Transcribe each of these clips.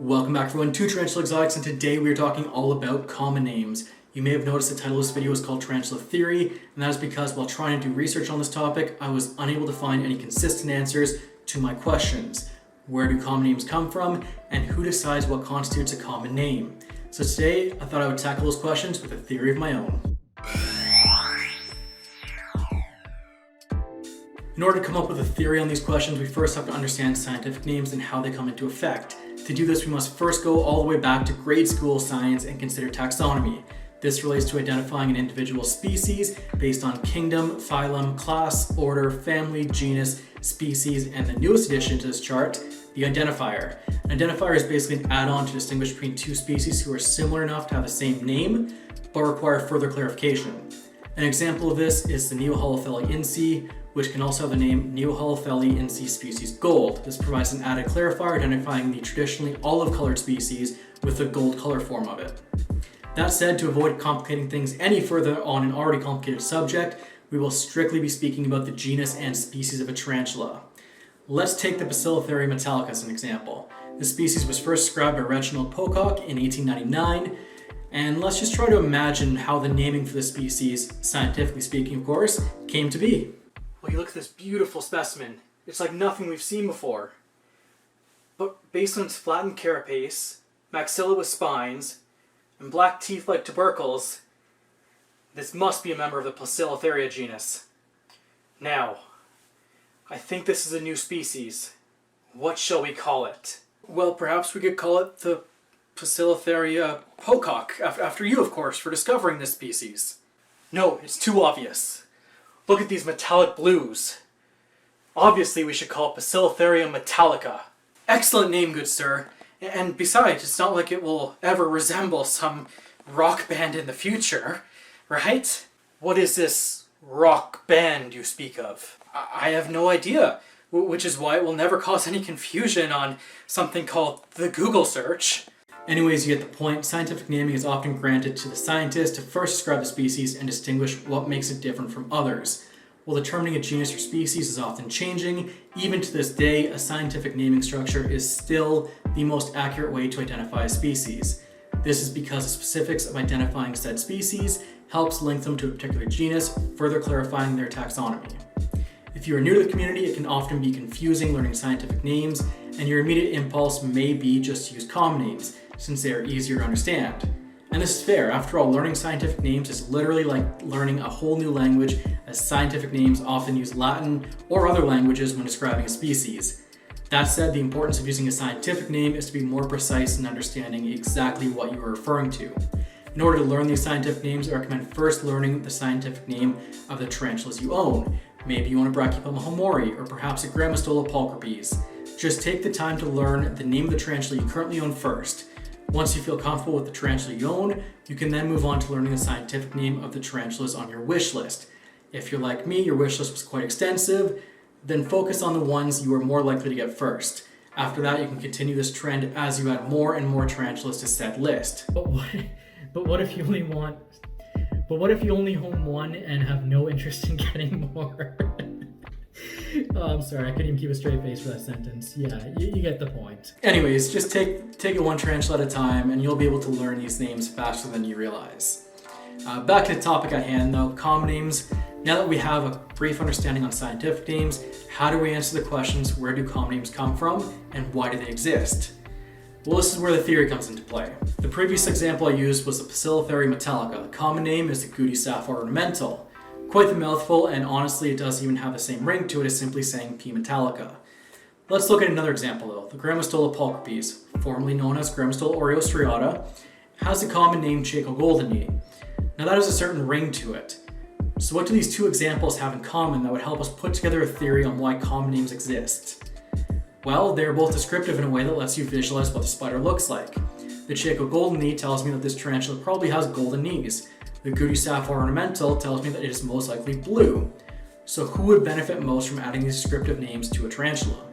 Welcome back everyone to Tarantula Exotics, and today we are talking all about common names. You may have noticed the title of this video is called Tarantula Theory, and that is because while trying to do research on this topic, I was unable to find any consistent answers to my questions. Where do common names come from, and who decides what constitutes a common name? So today, I thought I would tackle those questions with a theory of my own. In order to come up with a theory on these questions, we first have to understand scientific names and how they come into effect. To do this, we must first go all the way back to grade school science and consider taxonomy. This relates to identifying an individual species based on kingdom, phylum, class, order, family, genus, species, and the newest addition to this chart, the identifier. An identifier is basically an add-on to distinguish between two species who are similar enough to have the same name, but require further clarification. An example of this is the Neoholopheli inci, which can also have the name Neoholopheli inci species gold. This provides an added clarifier identifying the traditionally olive-colored species with the gold color form of it. That said, to avoid complicating things any further on an already complicated subject, we will strictly be speaking about the genus and species of a tarantula. Let's take the Bacillotherium metallica as an example. This species was first described by Reginald Pocock in 1899, and let's just try to imagine how the naming for this species, scientifically speaking of course, came to be. Well, you look at this beautiful specimen. It's like nothing we've seen before. But based on its flattened carapace, maxilla with spines, and black teeth like tubercles, this must be a member of the Bacillotheria genus. Now, I think this is a new species. What shall we call it? Well, perhaps we could call it the Bacillotheria Pocock, after you, of course, for discovering this species. No, it's too obvious. Look at these metallic blues. Obviously, we should call it Bacillotherium metallica. Excellent name, good sir. And besides, it's not like it will ever resemble some rock band in the future, right? What is this rock band you speak of? I have no idea, which is why it will never cause any confusion on something called the Google search. Anyways, you get the point. Scientific naming is often granted to the scientist to first describe the species and distinguish what makes it different from others. While determining a genus or species is often changing, even to this day, a scientific naming structure is still the most accurate way to identify a species. This is because the specifics of identifying said species helps link them to a particular genus, further clarifying their taxonomy. If you are new to the community, it can often be confusing learning scientific names, and your immediate impulse may be just to use common names, since they are easier to understand. And this is fair. After all, learning scientific names is literally like learning a whole new language, as scientific names often use Latin or other languages when describing a species. That said, the importance of using a scientific name is to be more precise in understanding exactly what you are referring to. In order to learn these scientific names, I recommend first learning the scientific name of the tarantulas you own. Maybe you want a Brachypelma homori, or perhaps a Grammostola pulchripes. Just take the time to learn the name of the tarantula you currently own first. Once you feel comfortable with the tarantula you own, you can then move on to learning the scientific name of the tarantulas on your wish list. If you're like me, your wish list was quite extensive, then focus on the ones you are more likely to get first. After that, you can continue this trend as you add more and more tarantulas to said list. But what if you only own one and have no interest in getting more? Oh, I'm sorry, I couldn't even keep a straight face for that sentence. Yeah, you get the point. Anyways, just take it one tarantula at a time, and you'll be able to learn these names faster than you realize. Back to the topic at hand, though, common names. Now that we have a brief understanding on scientific names, how do we answer the questions, where do common names come from, and why do they exist? Well, this is where the theory comes into play. The previous example I used was the Bacillotherium metallica. The common name is the Gouty sapphire ornamental. Quite the mouthful, and honestly it doesn't even have the same ring to it as simply saying P. metallica. Let's look at another example though. The Grammostola pulchripes, formerly known as Grammostola aureostriata, has the common name Chaco goldeni. Now that has a certain ring to it. So what do these two examples have in common that would help us put together a theory on why common names exist? Well, they're both descriptive in a way that lets you visualize what the spider looks like. The Chaco goldeni tells me that this tarantula probably has golden knees. The Gouty sapphire ornamental tells me that it is most likely blue. So who would benefit most from adding these descriptive names to a tarantula?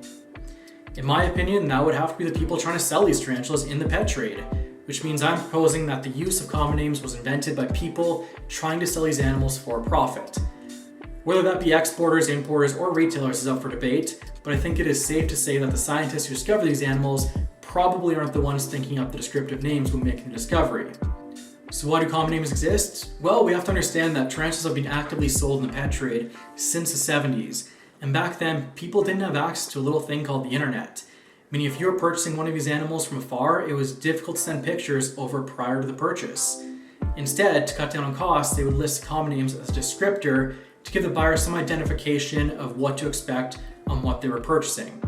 In my opinion, that would have to be the people trying to sell these tarantulas in the pet trade, which means I'm proposing that the use of common names was invented by people trying to sell these animals for a profit. Whether that be exporters, importers, or retailers is up for debate, but I think it is safe to say that the scientists who discovered these animals probably aren't the ones thinking up the descriptive names when making the discovery. So why do common names exist? Well, we have to understand that tarantulas have been actively sold in the pet trade since the 70s. And back then, people didn't have access to a little thing called the internet. Meaning if you were purchasing one of these animals from afar, it was difficult to send pictures over prior to the purchase. Instead, to cut down on costs, they would list common names as a descriptor to give the buyer some identification of what to expect on what they were purchasing.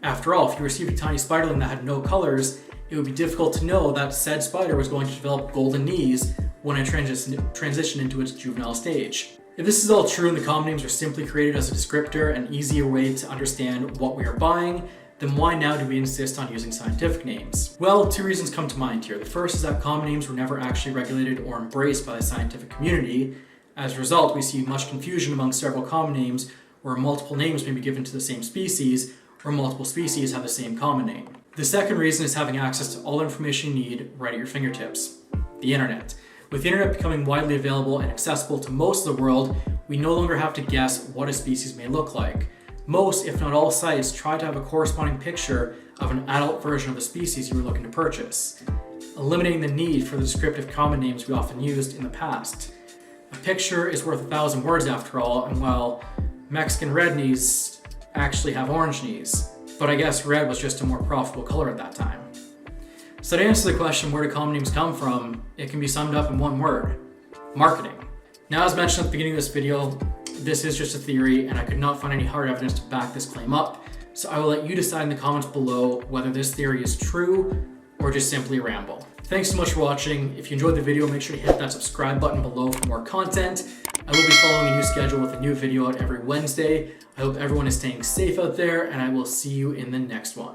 After all, if you received a tiny spiderling that had no colors, it would be difficult to know that said spider was going to develop golden knees when it transitioned into its juvenile stage. If this is all true and the common names are simply created as a descriptor, an easier way to understand what we are buying, then why now do we insist on using scientific names? Well, two reasons come to mind here. The first is that common names were never actually regulated or embraced by the scientific community. As a result, we see much confusion among several common names where multiple names may be given to the same species, or multiple species have the same common name. The second reason is having access to all the information you need right at your fingertips. The internet. With the internet becoming widely available and accessible to most of the world, we no longer have to guess what a species may look like. Most, if not all, sites try to have a corresponding picture of an adult version of the species you were looking to purchase, eliminating the need for the descriptive common names we often used in the past. A picture is worth 1,000 words after all, and while Mexican red knees actually have orange knees, but I guess red was just a more profitable color at that time. So to answer the question, where do common names come from, it can be summed up in one word: marketing. Now, as mentioned at the beginning of this video, this is just a theory and I could not find any hard evidence to back this claim up, so I will let you decide in the comments below whether this theory is true or just simply a ramble. Thanks so much for watching. If you enjoyed the video, make sure to hit that subscribe button below for more content. I will be following a new schedule with a new video out every Wednesday. I hope everyone is staying safe out there, and I will see you in the next one.